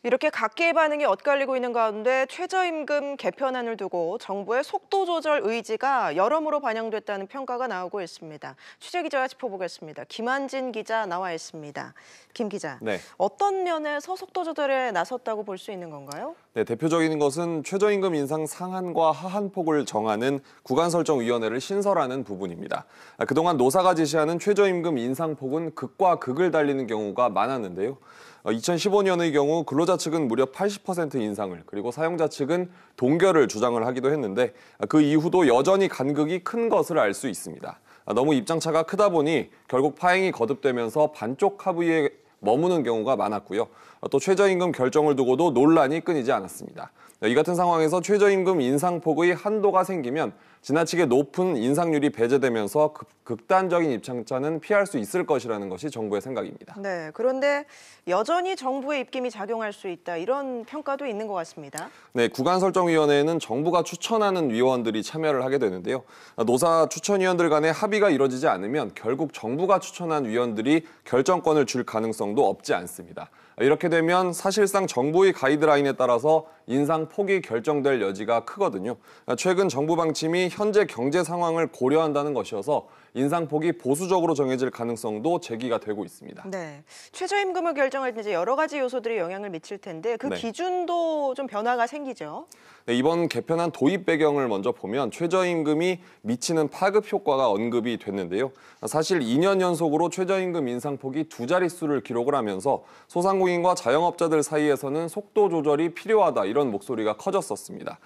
이렇게 각계의 반응이 엇갈리고 있는 가운데 최저임금 개편안을 두고 정부의 속도 조절 의지가 여러모로 반영됐다는 평가가 나오고 있습니다. 취재 기자가 짚어보겠습니다. 김한진 기자 나와 있습니다. 김 기자, 네. 어떤 면에서 속도 조절에 나섰다고 볼 수 있는 건가요? 네, 대표적인 것은 최저임금 인상 상한과 하한폭을 정하는 구간설정위원회를 신설하는 부분입니다. 그동안 노사가 제시하는 최저임금 인상폭은 극과 극을 달리는 경우가 많았는데요. 2015년의 경우 근로자 측은 무려 80% 인상을, 그리고 사용자 측은 동결을 주장을 하기도 했는데 그 이후도 여전히 간극이 큰 것을 알 수 있습니다. 너무 입장차가 크다 보니 결국 파행이 거듭되면서 반쪽 합의에 머무는 경우가 많았고요. 또 최저임금 결정을 두고도 논란이 끊이지 않았습니다. 이 같은 상황에서 최저임금 인상폭의 한도가 생기면 지나치게 높은 인상률이 배제되면서 극단적인 입장차는 피할 수 있을 것이라는 것이 정부의 생각입니다. 네, 그런데 여전히 정부의 입김이 작용할 수 있다, 이런 평가도 있는 것 같습니다. 네, 구간설정위원회에는 정부가 추천하는 위원들이 참여를 하게 되는데요. 노사 추천위원들 간의 합의가 이뤄지지 않으면 결국 정부가 추천한 위원들이 결정권을 줄 가능성도 없지 않습니다. 이렇게 되면 사실상 정부의 가이드라인에 따라서 인상폭이 결정될 여지가 크거든요. 최근 정부 방침이 현재 경제 상황을 고려한다는 것이어서 인상폭이 보수적으로 정해질 가능성도 제기가 되고 있습니다. 네, 최저임금을 결정할 때 이제 여러 가지 요소들이 영향을 미칠 텐데 그 네. 기준도 좀 변화가 생기죠. 네, 이번 개편안 도입 배경을 먼저 보면 최저임금이 미치는 파급 효과가 언급이 됐는데요. 사실 2년 연속으로 최저임금 인상폭이 두 자릿수를 기록을 하면서 소상공인과 자영업자들 사이에서는 속도 조절이 필요하다, 이런 목소리가 커졌었습니다.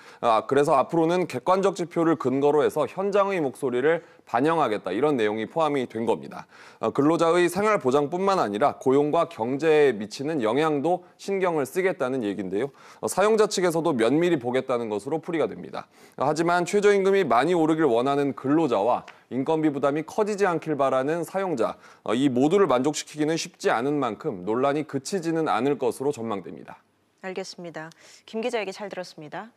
그래서 앞으로는 객관적 지표를 근거로 해서 현장의 목소리를 반영하겠다, 이런 내용이 포함이 된 겁니다. 근로자의 생활 보장뿐만 아니라 고용과 경제에 미치는 영향도 신경을 쓰겠다는 얘기인데요. 사용자 측에서도 면밀히 보겠다는 것으로 풀이가 됩니다. 하지만 최저임금이 많이 오르길 원하는 근로자와 인건비 부담이 커지지 않길 바라는 사용자, 이 모두를 만족시키기는 쉽지 않은 만큼 논란이 그치지는 않을 것으로 전망됩니다. 알겠습니다. 김 기자 얘기 잘 들었습니다.